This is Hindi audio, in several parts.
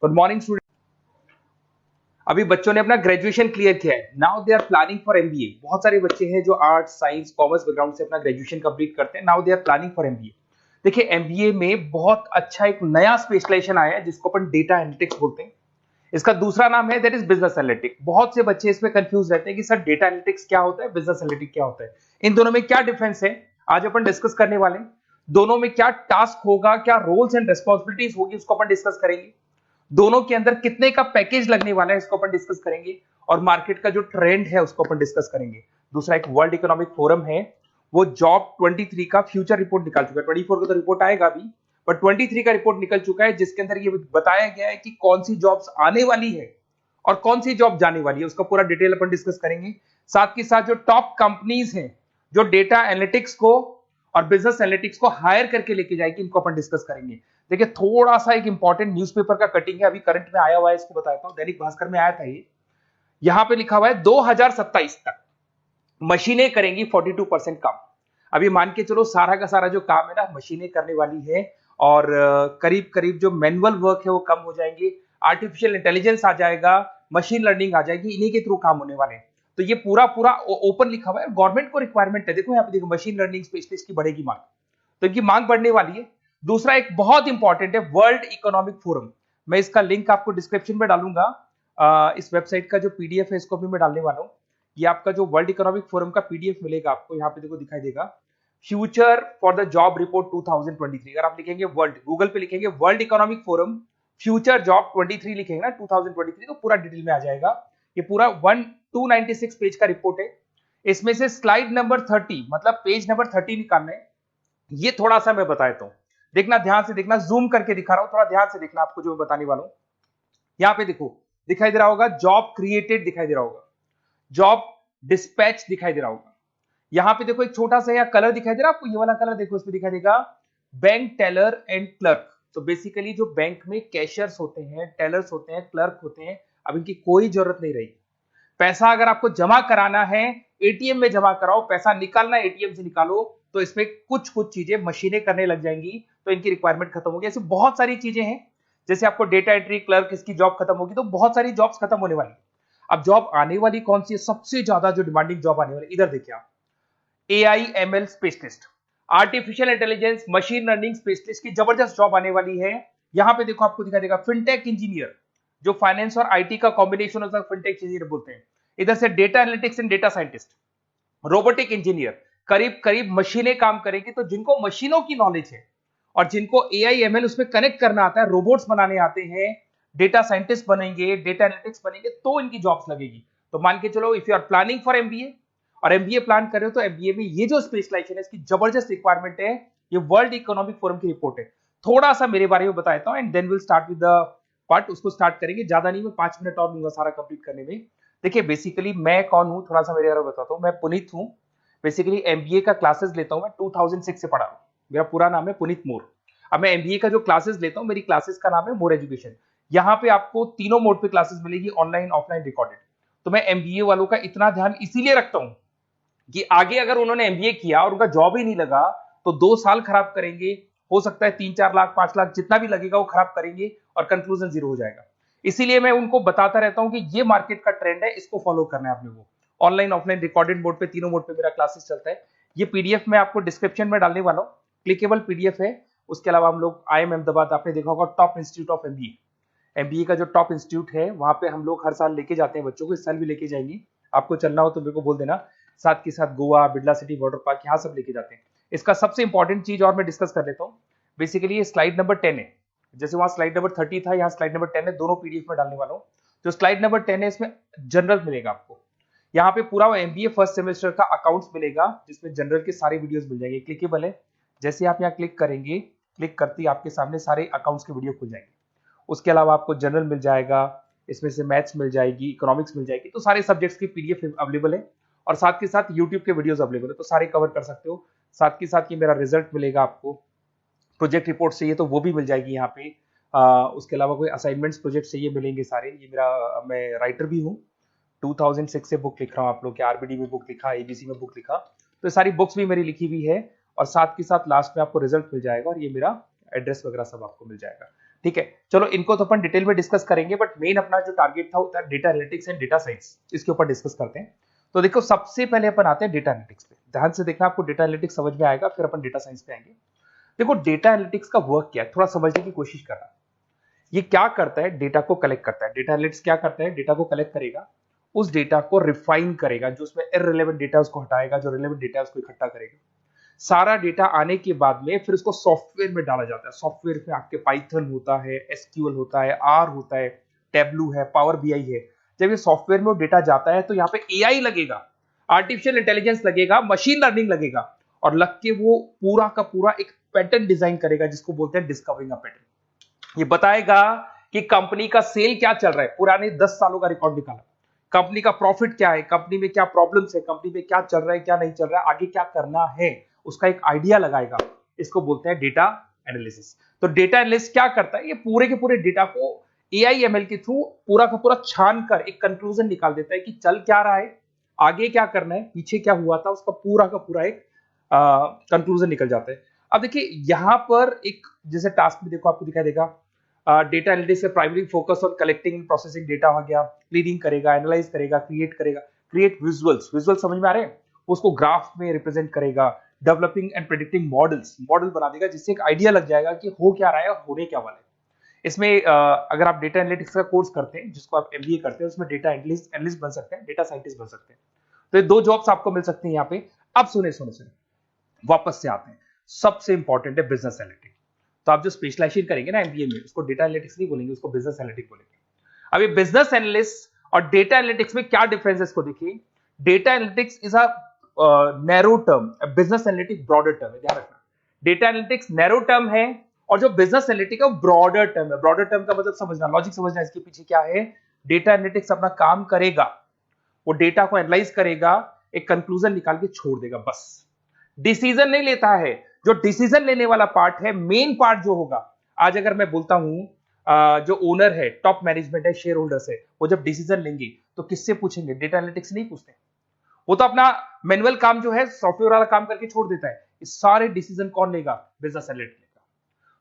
Good morning student. अभी बच्चों ने अपना ग्रेजुएशन क्लियर किया है, now they are planning for MBA. बहुत सारे बच्चे हैं जो आर्ट्स, साइंस, कॉमर्स बैकग्राउंड से अपना ग्रेजुएशन कंप्लीट करते हैं, now they are planning for MBA. देखिए एमबीए में बहुत अच्छा एक नया स्पेशलाइजेशन आया है जिसको अपन डेटा एनालिटिक्स बोलते हैं। इसका दूसरा नाम है दैट इज बिजनेस एनालिटिक्स। बहुत से बच्चे इसमें कंफ्यूज रहते हैं कि सर डेटा एनालिटिक्स क्या होता है, बिजनेस एनालिटिक्स क्या होता है, इन दोनों में क्या डिफरेंस है, आज अपन डिस्कस करने वाले हैं। दोनों में क्या टास्क होगा, क्या रोल्स एंड रिस्पॉन्सिबिलिटीज होगी, उसको अपन डिस्कस करेंगे। दोनों के अंदर कितने का पैकेज लगने वाला है इसको अपन डिस्कस करेंगे, और मार्केट का जो ट्रेंड है उसको अपन डिस्कस करेंगे। दूसरा एक वर्ल्ड इकोनॉमिक फोरम है, वो जॉब 23 का फ्यूचर रिपोर्ट निकाल चुका है। 24 का तो रिपोर्ट आएगा अभी, पर 23 का रिपोर्ट निकल चुका है जिसके अंदर ये बताया गया है कि कौन सी जॉब्स आने वाली है और कौन सी जॉब जाने वाली है, उसका पूरा डिटेल अपन डिस्कस करेंगे। साथ के साथ जो टॉप कंपनीज हैं जो डेटा एनालिटिक्स को और बिजनेस एनालिटिक्स को हायर करके लेके जाएगी, इनको अपन डिस्कस करेंगे। देखिए थोड़ा सा एक इंपॉर्टेंट न्यूज़पेपर का कटिंग है, अभी करंट में आया हुआ है, इसको बताता हूं। दैनिक भास्कर में आया था ये, यहां पे लिखा हुआ है 2027 तक मशीनें करेंगी 42% काम। अभी मान के चलो सारा का सारा जो काम है ना मशीनें करने वाली है, और करीब करीब जो मैनुअल वर्क है वो कम हो जाएंगे, आर्टिफिशियल इंटेलिजेंस आ जाएगा, मशीन लर्निंग आ जाएगी, इन्हीं के थ्रू काम होने वाले हैं। तो ये पूरा पूरा ओपन लिखा हुआ है, गवर्नमेंट को रिक्वायरमेंट है। देखो यहाँ पे देखो, मशीन लर्निंग स्पेशलिस्ट की बढ़ेगी मांग, तो इनकी मांग बढ़ने वाली है। दूसरा एक बहुत इंपॉर्टेंट है वर्ल्ड इकोनॉमिक फोरम, मैं इसका लिंक आपको डिस्क्रिप्शन में डालूंगा। इस वेबसाइट का जो पीडीएफ है इसको भी मैं डालने वाला हूँ। ये आपका जो वर्ल्ड इकोनॉमिक फोरम का पीडीएफ मिलेगा आपको, यहाँ पे देखो दिखाई देगा, future for the job report 2023। अगर आप लिखेंगे वर्ल्ड, गूगल पे लिखेंगे world Economic forum future job 23 लिखेंगे ना 2023, तो पूरा डिटेल में आ जाएगा। ये पूरा 296 पेज का रिपोर्ट है। इसमें से स्लाइड नंबर 30 मतलब पेज नंबर 30 निकालना है। ये थोड़ा सा मैं बता देता हूं, देखना ध्यान से देखना, जूम करके दिखा रहा हूं, थोड़ा ध्यान से देखना आपको जो मैं बताने वाला हूं। यहां पे देखो दिखाई दे रहा होगा जॉब क्रिएटेड, दिखाई दे रहा होगा जॉब डिस्पैच, दिखाई दे रहा होगा। यहां पे देखो एक छोटा सा यहाँ कलर दिखाई दे रहा है आपको, ये वाला कलर देखो, इसमें दिखाई देगा बैंक टेलर एंड क्लर्क। तो बेसिकली जो बैंक में कैशियर्स होते हैं, टेलर्स होते हैं, क्लर्क होते हैं, अब इनकी कोई जरूरत नहीं रही। पैसा अगर आपको जमा कराना है एटीएम में जमा कराओ, पैसा निकालना एटीएम से निकालो, तो इसमें कुछ कुछ चीजें मशीनें करने लग जाएंगी, तो इनकी रिक्वायरमेंट खत्म होगी। ऐसे बहुत सारी चीजें हैं, जैसे आपको डेटा एंट्री क्लर्क, इसकी जॉब खत्म होगी, तो बहुत सारी जॉब्स खत्म होने वाली। अब जॉब आने वाली कौन सी है, सबसे ज्यादा जो डिमांडिंग जॉब आने वाली, इधर देखिए आप, AI/ML specialist, artificial intelligence machine learning specialist की जबरदस्त जॉब आने वाली है। यहां पे देखो आपको दिखाई देगा फिनटेक इंजीनियर, जो फाइनेंस और आईटी का कॉम्बिनेशन होता है, फिनटेक इंजीनियर बोलते हैं। इधर से data analytics and data scientist, robotic engineer, करीब करीब मशीनें काम करेंगी। तो जिनको मशीनों की नॉलेज है और जिनको AI/ML उसमें कनेक्ट करना आता है, रोबोट्स बनाने आते हैं, डेटा साइंटिस्ट बनेंगे, डेटा एनालिटिक्स बनेंगे, तो इनकी जॉब्स लगेगी। तो मान के चलो if you are planning for MBA और एमबीए प्लान कर रहे हो, तो एमबीए में ये जो स्पेशलाइजेशन है इसकी जबरदस्त रिक्वायरमेंट है। ये वर्ल्ड इकोनॉमिक फोरम की रिपोर्ट है। थोड़ा सा मेरे बारे में बताता हूं and then will start with the part. उसको स्टार्ट करेंगे, ज्यादा नहीं, मैं 5 मिनट और लूंगा सारा कंप्लीट करने में। देखिए बेसिकली मैं कौन हूं, थोड़ा सा मेरे बारे में बताता हूं। मैं पुनीत हूं, बेसिकली एमबीए का क्लासेस लेता हूं, मैं 2006 से पढ़ा हूं। मेरा पूरा नाम है पुनीत मोर। अब मैं एमबीए का जो क्लासेस लेता हूं, मेरी क्लासेस का नाम है मोर एजुकेशन। यहाँ पे आपको तीनों मोड पे क्लासेस मिलेगी, ऑनलाइन, ऑफलाइन, रिकॉर्डेड। तो मैं एमबीए वालों का इतना ध्यान इसीलिए रखता हूं कि आगे अगर उन्होंने एमबीए किया और उनका जॉब ही नहीं लगा, तो 2 साल खराब करेंगे, हो सकता है 3-4 लाख 5 लाख जितना भी लगेगा वो खराब करेंगे और कंक्लूजन जीरो हो जाएगा। इसीलिए मैं उनको बताता रहता हूं कि ये मार्केट का ट्रेंड है, इसको फॉलो करना है आपने को। ऑनलाइन, ऑफलाइन, रिकॉर्डेड मोड पे, तीनों मोड पे मेरा क्लासेस चलता है। ये पीडीएफ मैं आपको डिस्क्रिप्शन में डालने वाला हूँ, क्लिकेबल पीडीएफ है। उसके अलावा हम लोग IIM अहमदाबाद, आपने देखा होगा टॉप इंस्टीट्यूट ऑफ एमबीए का जो टॉप इंस्टीट्यूट है, वहां पे हम लोग हर साल लेके जाते हैं बच्चों को, इस साल भी लेके जाएंगे। आपको चलना हो तो मेरे को बोल देना। साथ के साथ Goa, Birla city water park, यहाँ सब लेके जाते हैं। इसका सबसे इंपॉर्टेंट चीज और मैं डिस्कस कर लेता हूँ। बेसिकली ये स्लाइड नंबर 10 है, जैसे वहां स्लाइड नंबर 30 था, यहाँ स्लाइड नंबर 10 है, दोनों पीडीएफ में डालने वाला हूँ। जो स्लाइड नंबर 10 है इसमें जनरल मिलेगा आपको। यहाँ पे पूरा एमबीए फर्स्ट सेमेस्टर का अकाउंट्स मिलेगा, जिसमें जनरल के सारे वीडियोस मिल जाएंगे, क्लिकेबल है। जैसे आप यहाँ क्लिक करेंगे, क्लिक करते ही आपके सामने सारे अकाउंट्स के वीडियो खुल जाएंगे। उसके अलावा आपको जनरल मिल जाएगा, इसमें से मैथ्स मिल जाएगी, इकोनॉमिक्स मिल जाएगी, तो सारे सब्जेक्ट्स की पीडीएफ अवेलेबल है। और साथ के साथ यूट्यूब के वीडियोस अवेलेबल है, तो सारे कवर कर सकते हो। साथ के साथ ये मेरा रिजल्ट मिलेगा आपको, प्रोजेक्ट रिपोर्ट चाहिए तो वो भी मिल जाएगी यहाँ पे। उसके अलावा कोई असाइनमेंट्स, प्रोजेक्ट चाहिए, मिलेंगे सारे। ये मेरा, मैं राइटर भी हूँ, 2006 से बुक लिख रहा हूँ। आप लोग के आरबीडी में बुक लिखा, एबीसी में बुक लिखा, तो सारी बुक्स भी मेरी लिखी हुई है। और साथ के साथ लास्ट में आपको रिजल्ट मिल जाएगा, और ये मेरा एड्रेस वगैरह सब आपको मिल जाएगा। ठीक है, चलो इनको तो अपन डिटेल में डिस्कस करेंगे, बट मेन अपना जो टारगेट था वो था data analytics and data science, इसके ऊपर डिस्कस करते हैं। तो देखो सबसे पहले अपन आते हैं डेटा एनालिटिक्स पे, ध्यान से देखना, आपको डेटा एनालिटिक्स समझ में आएगा, फिर अपन डेटा साइंस पे आएंगे। देखो डेटा एनालिटिक्स का वर्क क्या है, थोड़ा समझने की कोशिश करना। ये क्या करता है, डेटा को कलेक्ट करता है। डेटा एनालिटिक्स क्या करता है, डेटा को कलेक्ट करेगा, उस डेटा को रिफाइन करेगा, जो उसमें इररिलेवेंट डेटा उसको हटाएगा, जो रिलेवेंट डेटा उसको इकट्ठा करेगा। सारा डेटा आने के बाद में फिर उसको सॉफ्टवेयर में डाला जाता है। सॉफ्टवेयर में आपके पाइथन होता है, एसक्यूएल होता है, आर होता है, टेब्लू है, पावर बीआई है। जब ये सॉफ्टवेयर में डेटा जाता है तो यहाँ पे एआई लगेगा, आर्टिफिशियल इंटेलिजेंस लगेगा, मशीन लर्निंग लगेगा, और लग के वो पूरा का पूरा एक पैटर्न डिजाइन करेगा, जिसको बोलते हैं डिस्कवरिंग अ पैटर्न। ये बताएगा कि कंपनी का सेल क्या चल रहा है, पुराने 10 सालों का रिकॉर्ड निकाला, कंपनी का प्रॉफिट क्या है, कंपनी में क्या प्रॉब्लम्स है, कंपनी में क्या चल रहा है, क्या नहीं चल रहा है, आगे क्या करना है, उसका एक आइडिया लगाएगा। इसको बोलते हैं डेटा एनालिसिस। तो डेटा एनालिस्ट क्या करता है, ये पूरे के पूरे डेटा को एआईएमएल के थ्रू पूरा का पूरा छान कर एक कंक्लूजन निकाल देता है कि चल क्या रहा है, आगे क्या करना है, पीछे क्या हुआ था, उसका पूरा का पूरा एक कंक्लूजन निकल जाता है। अब देखिए यहां पर एक जैसे टास्क में देखो आपको दिखाई देगा, डेटा एनालिटिक्स से primary focus on collecting processing data हो गया, क्लीनिंग करेगा, एनालाइज करेगा, क्रिएट करेगा, क्रिएट विजुअल्स, विजुअल समझ में आ रहे हैं, उसको ग्राफ में रिप्रेजेंट करेगा, developing and predicting models, model बना देगा जिससे एक आइडिया लग जाएगा कि हो क्या रहा है और होने क्या वाला है। इसमें अगर आप डेटा एनालिटिक्स का कोर्स करते हैं, जिसको आप एमबीए करते हैं, उसमें डेटा एनालिस्ट बन सकते हैं, डेटा साइंटिस्ट बन सकते हैं। तो ये दो जॉब्स आपको मिल सकती हैं यहाँ पे। अब सुने सुने सुने वापस से आते हैं, सबसे इंपॉर्टेंट है बिजनेस एनालिटिक्स। तो आप जो स्पेशलाइजेशन करेंगे ना एमबीए में, उसको डेटा एनालिटिक्स नहीं बोलेंगे, उसको बिजनेस एनालिटिक्स बोलेंगे। अब ये बिजनेस एनालिस्ट और डेटा एनालिटिक्स में क्या डिफरेंस है इसको देखिए। Data analytics is a narrow term, business analytics broader term है, ध्यान रखना। डेटा एनालिटिक्स नैरो टर्म है और जो बिजनेस एनालिटिक्स है वो ब्रॉडर टर्म है। ब्रॉडर टर्म का मतलब समझना, लॉजिक समझना इसके पीछे क्या है। डेटा एनालिटिक्स अपना काम करेगा, वो डेटा को एनालाइज करेगा, एक कंक्लूजन निकाल के छोड़ देगा, बस डिसीजन नहीं लेता है। जो डिसीजन लेने वाला पार्ट है, मेन पार्ट जो होगा, आज अगर मैं बोलता हूं जो ओनर है, टॉप मैनेजमेंट है, शेयर होल्डर्स है, वो जब डिसीजन लेंगे तो किससे पूछेंगे, डेटा एनालिटिक्स नहीं पूछते। वो तो अपना मैनुअल काम जो है, सॉफ्टवेयर वाला काम करके छोड़ देता है। इस सारे डिसीजन कौन लेगा, बिजनेस एनालिटिक्स लेगा।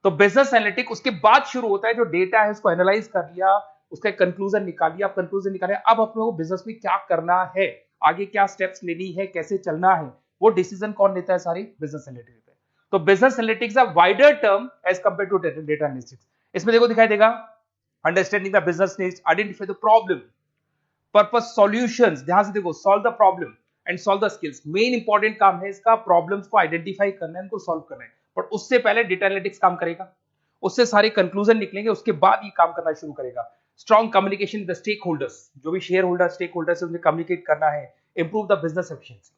तो बिजनेस एनालिटिक्स उसके बाद शुरू होता है, जो डेटा है उसको एनालाइज कर लिया, उसका कंक्लूजन निकाल लिया, अब कंक्लूजन निकाले, अब अपने को बिजनेस में क्या करना है, आगे क्या स्टेप्स लेनी है, कैसे चलना है, वो डिसीजन कौन लेता है, सारी बिजनेस एनालिटिक्स लेता है। तो business analytics a wider term as compare to data analytics. इसमें देखो दिखाई देगा, understanding the business needs, identify the problem, purpose, solutions, ध्यान से देखो, solve the problem and solve the skills. Main important काम है इसका, प्रॉब्लम्स को आइडेंटिफाई करना है, उनको सॉल्व करना है, बट उससे पहले डेटा एनालिटिक्स काम करेगा, उससे सारे कंक्लूजन निकलेंगे, उसके बाद ये काम करना शुरू करेगा। Strong communication with the stakeholders, जो भी शेयर होल्डर स्टेक होल्डर्स है उनसे कम्युनिकेट करना है, इंप्रूव द बिजनेस एफिशिएंसी।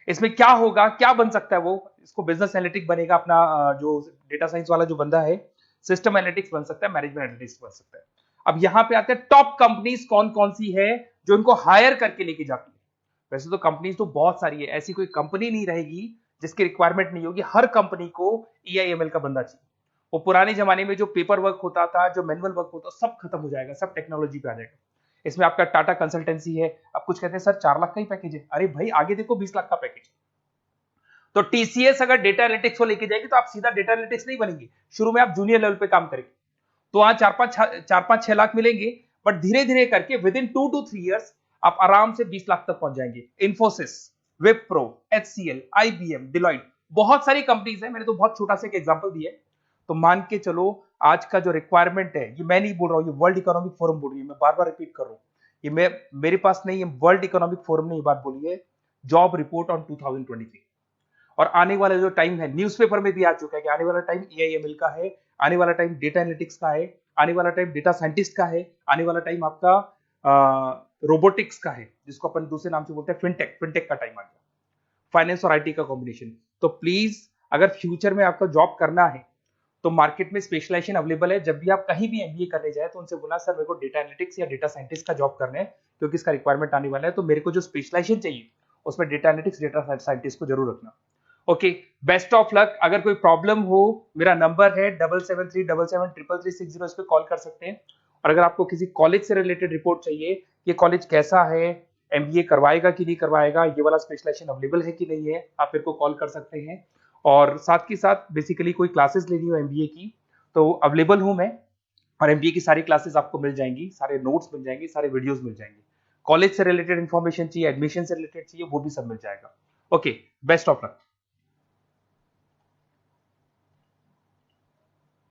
इसमें क्या होगा, क्या बन सकता है, वो इसको बिजनेस एनालिटिक्स बनेगा अपना, जो डेटा साइंस वाला जो बंदा है, सिस्टम एनालिटिक्स बन सकता है, मैनेजमेंट एनालिटिक्स बन सकता है। अब यहां पे आते हैं टॉप कंपनीज कौन कौन सी है जो इनको हायर करके लेके जाती है। वैसे तो कंपनीज तो बहुत सारी है, ऐसी कोई कंपनी नहीं रहेगी जिसकी रिक्वायरमेंट नहीं होगी, हर कंपनी को ईआईएमएल का बंदा चाहिए। वो पुराने जमाने में जो पेपर वर्क होता था, जो मैनुअल वर्क होता, सब खत्म हो जाएगा, सब टेक्नोलॉजी पे आ जाएगा। इसमें आपका टाटा कंसल्टेंसी है, अब कुछ कहते हैं सर 4 लाख का ही पैकेज है, अरे भाई आगे देखो 20 लाख का पैकेज। तो टीसीएस अगर डेटा एनालिटिक्स को लेके जाएगी तो आप सीधा डेटा एनालिटिक्स नहीं बनेंगे, शुरू में आप जूनियर लेवल पे काम करेंगे, तो वहां 4-5-6 लाख मिलेंगे, बट धीरे धीरे करके विद इन 2 to 3 years आप आराम से 20 लाख तक पहुंच जाएंगे। Infosys, Wipro, HCL, IBM, Deloitte, बहुत सारी कंपनीज है, मैंने तो बहुत छोटा सा एक एग्जांपल दिया है। तो मान के चलो आज का जो रिक्वायरमेंट है, ये मैं नहीं बोल रहा हूं, ये वर्ल्ड इकोनॉमिक फोरम बोल रही है, मैं बार बार रिपीट कर रहा हूं, ये मेरे पास नहीं है, वर्ल्ड इकोनॉमिक फोरम ने ये बात बोली है, जॉब रिपोर्ट ऑन 2023। और आने वाला जो टाइम है, न्यूज़पेपर में भी आ चुका है कि आने वाला टाइम एआईएमएल का है, आने वाला टाइम डेटा एनालिटिक्स का है, आने वाला टाइम डेटा साइंटिस्ट का है, आने वाला टाइम आपका रोबोटिक्स का है, जिसको अपन दूसरे नाम से बोलते हैं फिनटेक, फिनटेक का टाइम आ गया, फाइनेंस और आईटी का कॉम्बिनेशन। तो प्लीज अगर फ्यूचर में आपका जॉब करना है तो मार्केट में स्पेशलाइजेशन अवेलेबल है। जब भी आप कहीं भी एमबीए करने जाए तो उनसे बोला सर मेरे को डेटा एनालिटिक्स या डेटा साइंटिस्ट का जॉब करना है, क्योंकि इसका रिक्वायरमेंट आने वाला है, तो मेरे को जो स्पेशलाइजेशन चाहिए उसमें डेटा एनालिटिक्स, डेटा साइंटिस्ट को जरूर रखना। Okay, best of luck. अगर कोई प्रॉब्लम हो, मेरा नंबर है 7737733360, इस पे कॉल कर सकते हैं। और अगर आपको किसी कॉलेज से रिलेटेड रिपोर्ट चाहिए, ये कॉलेज कैसा है, एमबीए करवाएगा कि नहीं करवाएगा, ये वाला स्पेशलाइजेशन अवेलेबल है कि नहीं है, आप मेरे को कॉल कर सकते हैं। और साथ के साथ बेसिकली कोई क्लासेस लेनी हो एमबीए की तो अवेलेबल हूं मैं, और एमबीए की सारी क्लासेस आपको मिल जाएंगी, सारे नोट्स मिल जाएंगे, सारे वीडियोस मिल जाएंगे। कॉलेज से रिलेटेड इन्फॉर्मेशन चाहिए, एडमिशन से रिलेटेड चाहिए, वो भी सब मिल जाएगा। Okay, best of luck.